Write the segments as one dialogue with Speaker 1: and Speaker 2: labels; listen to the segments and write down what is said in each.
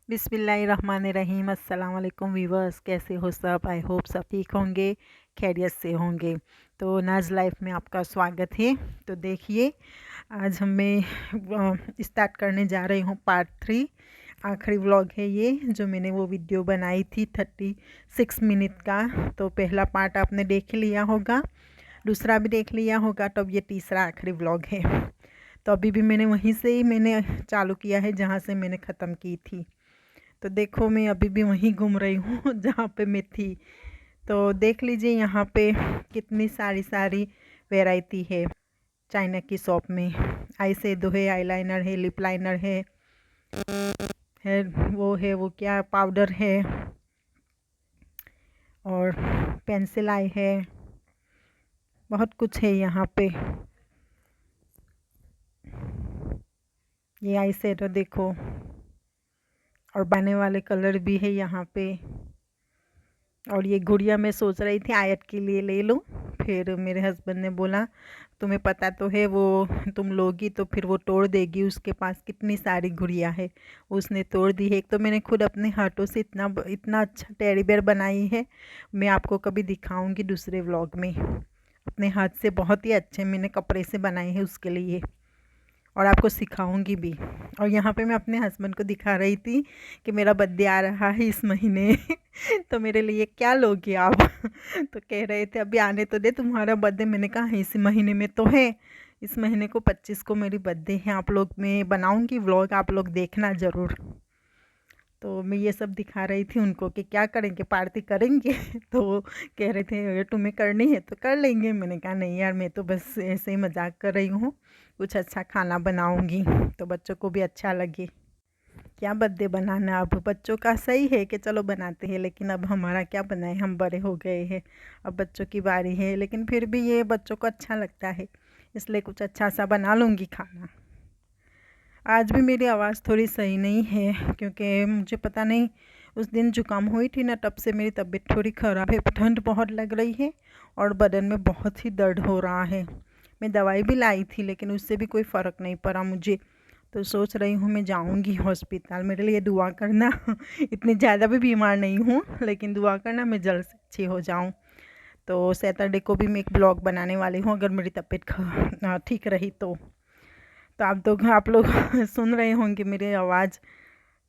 Speaker 1: बिस्मिल्लाहिर्रहमानिर्रहीम। अस्सलाम वालेकुम वीवर्स, कैसे हो सब? आई होप सब ठीक होंगे, खैरियत से होंगे। तो नाज लाइफ में आपका स्वागत है। तो देखिए, आज मैं स्टार्ट करने जा रही हूँ पार्ट 3। आखिरी व्लॉग है ये, जो मैंने वो वीडियो बनाई थी 36 मिनट का। तो पहला पार्ट आपने देख लिया होगा, दूसरा भी देख लिया होगा, तो अब ये तीसरा आखिरी व्लॉग है। तो अभी भी मैंने वहीं से ही मैंने चालू किया है जहाँ से मैंने ख़त्म की थी। तो देखो, मैं अभी भी वहीं घूम रही हूँ जहाँ पे मैं थी। तो देख लीजिए यहाँ पे कितनी सारी वैरायटी है चाइना की शॉप में। आई शेडो है, आईलाइनर है, लिप लाइनर है वो क्या पाउडर है, और पेंसिल आई है, बहुत कुछ है यहाँ पे। ये आई शेडो देखो, और बने वाले कलर भी है यहाँ पे। और ये गुड़िया मैं सोच रही थी आयत के लिए ले लूँ, फिर मेरे हस्बैंड ने बोला तुम्हें पता तो है वो तुम लोगी तो फिर वो तोड़ देगी, उसके पास कितनी सारी गुड़िया है, उसने तोड़ दी है। एक तो मैंने खुद अपने हाथों से इतना इतना अच्छा टेडी बेयर बनाई है, मैं आपको कभी दिखाऊंगी दूसरे व्लॉग में। अपने हाथ से बहुत ही अच्छे मैंने कपड़े से बनाए हैं उसके लिए, और आपको सिखाऊंगी भी। और यहाँ पे मैं अपने हस्बैंड को दिखा रही थी कि मेरा बर्थडे आ रहा है इस महीने तो मेरे लिए क्या लोगे आप तो कह रहे थे अभी आने तो दे तुम्हारा बर्थडे। मैंने कहा है इस महीने में तो है, इस महीने को 25 को मेरी बर्थडे है। आप लोग, मैं बनाऊंगी व्लॉग, आप लोग देखना ज़रूर। तो मैं ये सब दिखा रही थी उनको कि क्या करेंगे, पार्टी करेंगे तो वो कह रहे थे अगर तुम्हें करनी है तो कर लेंगे। मैंने कहा नहीं यार, मैं तो बस ऐसे ही मजाक कर रही हूँ, कुछ अच्छा खाना बनाऊंगी तो बच्चों को भी अच्छा लगे। क्या बर्थडे बनाना, अब बच्चों का सही है कि चलो बनाते हैं, लेकिन अब हमारा क्या बनाए, हम बड़े हो गए हैं, अब बच्चों की बारी है। लेकिन फिर भी ये बच्चों को अच्छा लगता है, इसलिए कुछ अच्छा सा बना लूँगी खाना। आज भी मेरी आवाज़ थोड़ी सही नहीं है, क्योंकि मुझे पता नहीं, उस दिन जुकाम हुई थी ना, तब से मेरी तबीयत थोड़ी ख़राब है। ठंड बहुत लग रही है और बदन में बहुत ही दर्द हो रहा है। मैं दवाई भी लाई थी लेकिन उससे भी कोई फ़र्क नहीं पड़ा मुझे। तो सोच रही हूँ मैं जाऊँगी हॉस्पिटल, मेरे लिए दुआ करना इतनी ज़्यादा भी बीमार नहीं हूँ, लेकिन दुआ करना मैं जल्द से अच्छी हो जाऊँ। तो सैटरडे को भी मैं एक ब्लॉग बनाने वाली हूँ, अगर मेरी तबीयत ठीक रही तो आप लोग सुन रहे होंगे मेरी आवाज़,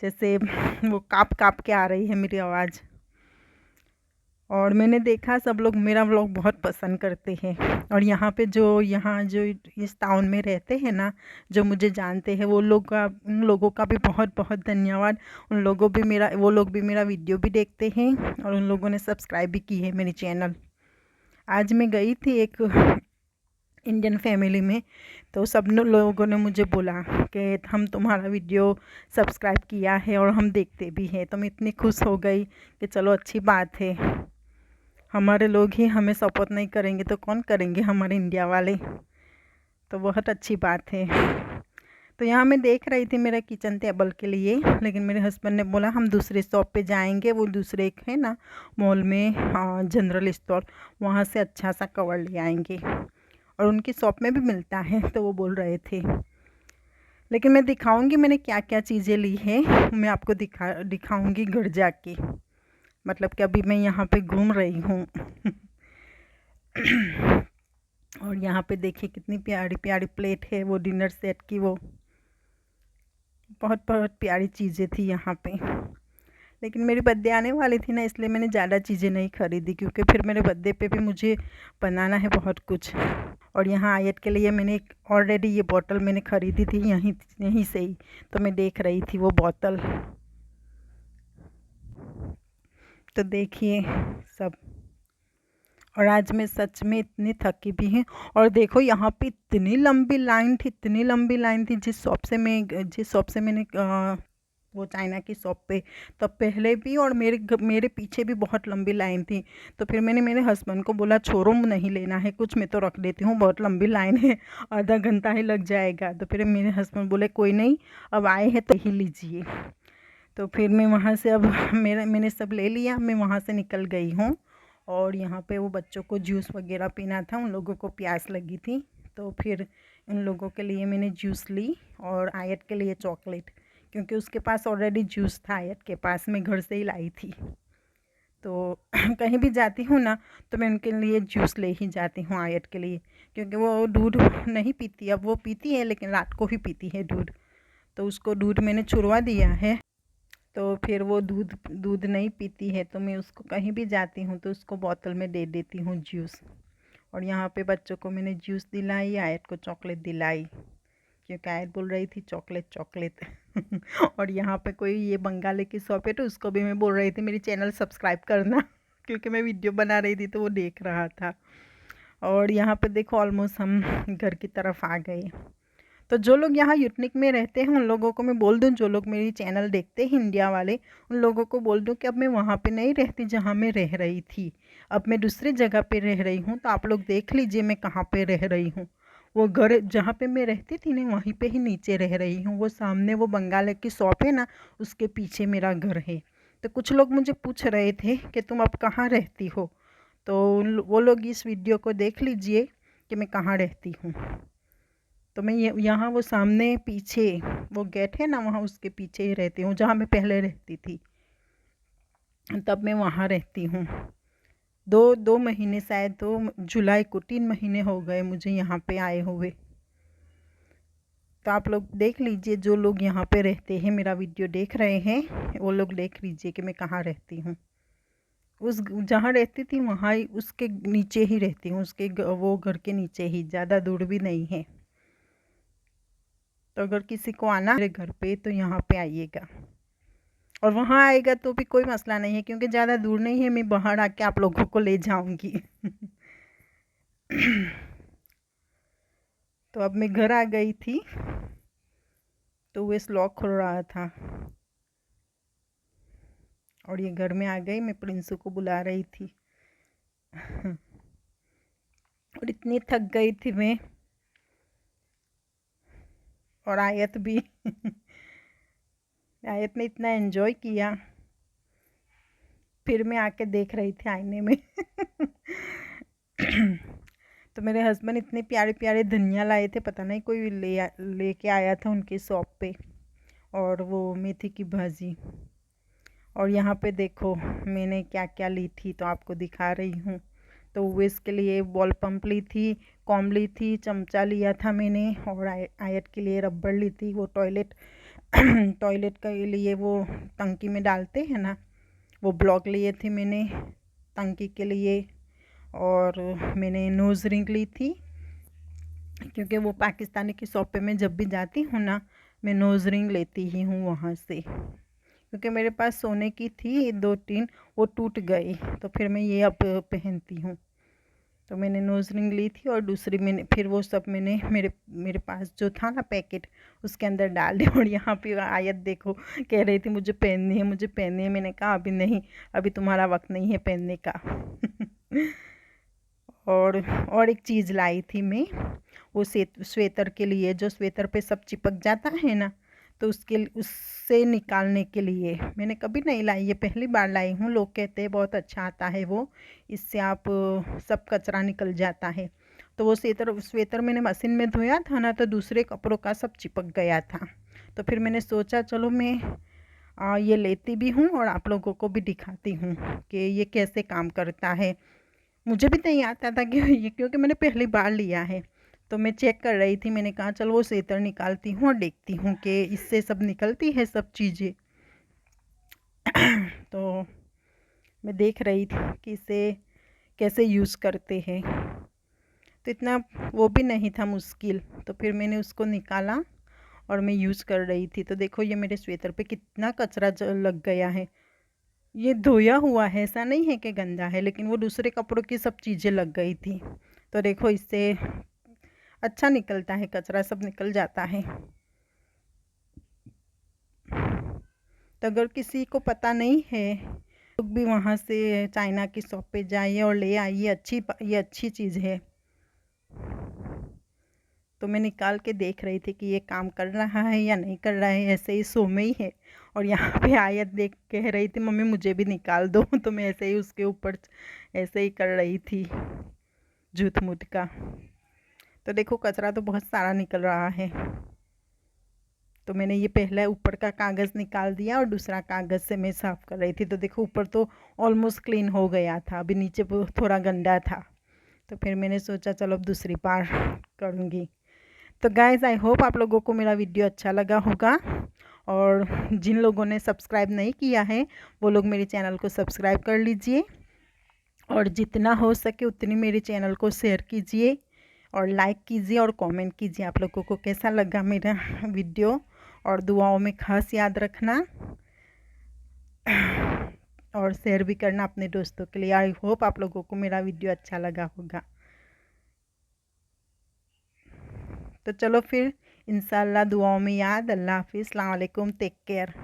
Speaker 1: जैसे वो काँप काँप के आ रही है मेरी आवाज़। और मैंने देखा सब लोग मेरा व्लॉग बहुत पसंद करते हैं। और यहाँ जो इस टाउन में रहते हैं ना, जो मुझे जानते हैं, उन लोगों का भी बहुत बहुत धन्यवाद। वो लोग भी मेरा वीडियो भी देखते हैं, और उन लोगों ने सब्सक्राइब भी की है मेरी चैनल। आज मैं गई थी एक इंडियन फैमिली में, तो सब लोगों ने मुझे बोला कि हम तुम्हारा वीडियो सब्सक्राइब किया है और हम देखते भी हैं। तो मैं इतनी खुश हो गई कि चलो अच्छी बात है, हमारे लोग ही हमें सपोर्ट नहीं करेंगे तो कौन करेंगे, हमारे इंडिया वाले। तो बहुत अच्छी बात है। तो यहाँ मैं देख रही थी मेरा किचन टेबल के लिए, लेकिन मेरे हस्बैंड ने बोला हम दूसरे शॉप पे जाएंगे, वो दूसरे एक है ना मॉल में, जनरल स्टोर, वहाँ से अच्छा सा कवर ले आएंगे, और उनकी शॉप में भी मिलता है, तो वो बोल रहे थे। लेकिन मैं दिखाऊंगी मैंने क्या क्या चीज़ें ली है, मैं आपको दिखाऊंगी घर जाके। मतलब कि अभी मैं यहाँ पे घूम रही हूँ और यहाँ पे देखिए कितनी प्यारी प्यारी प्लेट है, वो डिनर सेट की, वो बहुत बहुत प्यारी चीज़ें थी यहाँ पे। लेकिन मेरी बर्थडे आने वाली थी ना, इसलिए मैंने ज़्यादा चीज़ें नहीं ख़रीदी, क्योंकि फिर मेरे बर्थडे पे भी मुझे बनाना है बहुत कुछ। और यहाँ आयत के लिए मैंने ऑलरेडी ये बोतल मैंने ख़रीदी थी यहीं से ही, तो मैं देख रही थी वो बोतल। तो देखिए सब। और आज मैं सच में इतनी थकी भी हूँ। और देखो यहाँ पे इतनी लंबी लाइन थी, इतनी लंबी लाइन थी, जिस शॉप से मैंने वो चाइना की शॉप पे, तब पहले भी और मेरे पीछे भी बहुत लंबी लाइन थी। तो फिर मैंने मेरे हस्बैंड को बोला छोड़ो, नहीं लेना है कुछ, मैं तो रख देती हूँ, बहुत लंबी लाइन है, आधा घंटा ही लग जाएगा। तो फिर मेरे हस्बैंड बोले कोई नहीं, अब आए हैं तो ही लीजिए। तो फिर मैं वहाँ से अब मैंने सब ले लिया, मैं वहाँ से निकल गई हूँ। और यहाँ पे वो बच्चों को जूस वगैरह पीना था, उन लोगों को प्यास लगी थी, तो फिर उन लोगों के लिए मैंने जूस ली, और आयत के लिए चॉकलेट, क्योंकि उसके पास ऑलरेडी जूस था आयत के पास, मैं घर से ही लाई थी। तो कहीं भी जाती हूँ ना तो मैं उनके लिए जूस ले ही जाती हूँ आयत के लिए, क्योंकि वो दूध नहीं पीती। अब वो पीती है लेकिन रात को ही पीती है दूध, तो उसको दूध मैंने छुड़वा दिया है। तो फिर वो दूध नहीं पीती है, तो मैं उसको कहीं भी जाती हूँ तो उसको बोतल में दे देती हूँ जूस। और यहाँ पे बच्चों को मैंने जूस दिलाई, आयत को चॉकलेट दिलाई, क्योंकि आयत बोल रही थी चॉकलेट चॉकलेट। और यहाँ पे कोई ये बंगाली की शॉप है, तो उसको भी मैं बोल रही थी मेरी चैनल सब्सक्राइब करना, क्योंकि मैं वीडियो बना रही थी तो वो देख रहा था। और यहाँ पे देखो ऑलमोस्ट हम घर की तरफ आ गए। तो जो लोग यहाँ यूटनिक में रहते हैं उन लोगों को मैं बोल दूँ, जो लोग मेरी चैनल देखते हैं इंडिया वाले, उन लोगों को बोल दूँ कि अब मैं वहाँ पे नहीं रहती जहाँ मैं रह रही थी, अब मैं दूसरी जगह पे रह रही हूँ। तो आप लोग देख लीजिए मैं कहाँ पे रह रही हूँ। वो घर जहाँ पे मैं रहती थी ना वहीं पे ही नीचे रह रही हूँ। वो सामने वो बंगाली की शॉप है ना, उसके पीछे मेरा घर है। तो कुछ लोग मुझे पूछ रहे थे कि तुम अब कहाँ रहती हो, तो वो लोग इस वीडियो को देख लीजिए कि मैं कहाँ रहती हूँ। तो मैं यहाँ वो सामने पीछे वो गेट है ना, वहाँ उसके पीछे ही रहती हूँ, जहाँ मैं पहले रहती थी। तब मैं वहाँ रहती हूँ। दो महीने, शायद 2 जुलाई को 3 महीने हो गए मुझे यहाँ पे आए हुए। तो आप लोग देख लीजिए, जो लोग यहाँ पे रहते हैं मेरा वीडियो देख रहे हैं वो लोग देख लीजिए कि मैं कहाँ रहती हूँ। उस जहाँ रहती थी वहाँ ही, उसके नीचे ही रहती हूँ, उसके वो घर के नीचे ही, ज़्यादा दूर भी नहीं है। तो अगर किसी को आना है मेरे घर पे तो यहाँ पे आइएगा, और वहाँ आएगा तो भी कोई मसला नहीं है, क्योंकि ज़्यादा दूर नहीं है, मैं बाहर आके आप लोगों को ले जाऊँगी। तो अब मैं घर आ गई थी, तो वो लॉक खुल रहा था और ये घर में आ गई। मैं प्रिंसू को बुला रही थी। और इतनी थक गई थी मैं, और आयत भी। आयत ने इतना एंजॉय किया, फिर मैं आके देख रही थी आईने में। तो मेरे हस्बैंड इतने प्यारे प्यारे धनिया लाए थे, पता नहीं कोई लेके आया था उनकी शॉप पे, और वो मेथी की भाजी। और यहाँ पे देखो मैंने क्या क्या ली थी, तो आपको दिखा रही हूँ। तो वो इसके लिए बॉल पंप ली थी, कॉम ली थी, चमचा लिया था मैंने, और आयत के लिए रबड़ ली थी, वो टॉयलेट टॉयलेट के लिए वो टंकी में डालते हैं ना, वो ब्लॉक लिए थे मैंने टंकी के लिए। और मैंने नोज़ रिंग ली थी, क्योंकि वो पाकिस्तानी की शॉप पे मैं जब भी जाती हूँ ना, मैं नोज़ रिंग लेती ही हूँ वहाँ से, क्योंकि मेरे पास सोने की थी 2-3, वो टूट गई, तो फिर मैं ये अब पहनती हूँ। तो मैंने नोज़ रिंग ली थी, और दूसरी मैंने फिर वो सब मैंने मेरे पास जो था ना पैकेट, उसके अंदर डाल दी। और यहाँ पे आयत देखो कह रही थी मुझे पहननी है, मुझे पहननी है। मैंने कहा अभी नहीं, अभी तुम्हारा वक्त नहीं है पहनने का। और एक चीज़ लाई थी मैं, वो स्वेटर के लिए, जो स्वेटर पे सब चिपक जाता है ना, तो उससे निकालने के लिए मैंने कभी नहीं लाई, ये पहली बार लाई हूँ। लोग कहते हैं बहुत अच्छा आता है वो, इससे आप सब कचरा निकल जाता है। तो वो स्वेटर मैंने मशीन में धोया था ना, तो दूसरे कपड़ों का सब चिपक गया था। तो फिर मैंने सोचा चलो मैं ये लेती भी हूँ और आप लोगों को भी दिखाती हूँ कि ये कैसे काम करता है। मुझे भी नहीं आता था कि ये, क्योंकि मैंने पहली बार लिया है। तो मैं चेक कर रही थी, मैंने कहा चलो वो स्वेटर निकालती हूँ और देखती हूँ कि इससे सब निकलती है सब चीज़ें। तो मैं देख रही थी कि इसे कैसे यूज़ करते हैं, तो इतना वो भी नहीं था मुश्किल। तो फिर मैंने उसको निकाला और मैं यूज़ कर रही थी। तो देखो ये मेरे स्वेटर पे कितना कचरा लग गया है। ये धोया हुआ है, ऐसा नहीं है कि गंदा है, लेकिन वो दूसरे कपड़ों की सब चीज़ें लग गई थी। तो देखो इससे अच्छा निकलता है, कचरा सब निकल जाता है। तो अगर किसी को पता नहीं है, लोग भी वहाँ से चाइना की शॉप पे जाइए और ले आइए, ये अच्छी चीज़ है। तो मैं निकाल के देख रही थी कि ये काम कर रहा है या नहीं कर रहा है, ऐसे ही सो में ही है। और यहाँ पे आयत देख कह रही थी मम्मी मुझे भी निकाल दो। तो मैं ऐसे ही उसके ऊपर ऐसे ही कर रही थी झूठ मूठ का। तो देखो कचरा तो बहुत सारा निकल रहा है। तो मैंने ये पहला ऊपर का कागज़ निकाल दिया और दूसरा कागज़ से मैं साफ़ कर रही थी। तो देखो ऊपर तो ऑलमोस्ट क्लीन हो गया था, अभी नीचे थोड़ा गंदा था। तो फिर मैंने सोचा चलो अब दूसरी बार करूँगी। तो गाइज़ आई होप आप लोगों को मेरा वीडियो अच्छा लगा होगा, और जिन लोगों ने सब्सक्राइब नहीं किया है वो लोग मेरे चैनल को सब्सक्राइब कर लीजिए, और जितना हो सके उतनी मेरे चैनल को शेयर कीजिए और लाइक कीजिए और कमेंट कीजिए आप लोगों को कैसा लगा मेरा वीडियो, और दुआओं में खास याद रखना और शेयर भी करना अपने दोस्तों के लिए। आई होप आप लोगों को मेरा वीडियो अच्छा लगा होगा। तो चलो फिर इंशाल्लाह दुआओं में याद। अल्लाह हाफिज़, अस्सलाम वालेकुम, टेक केयर।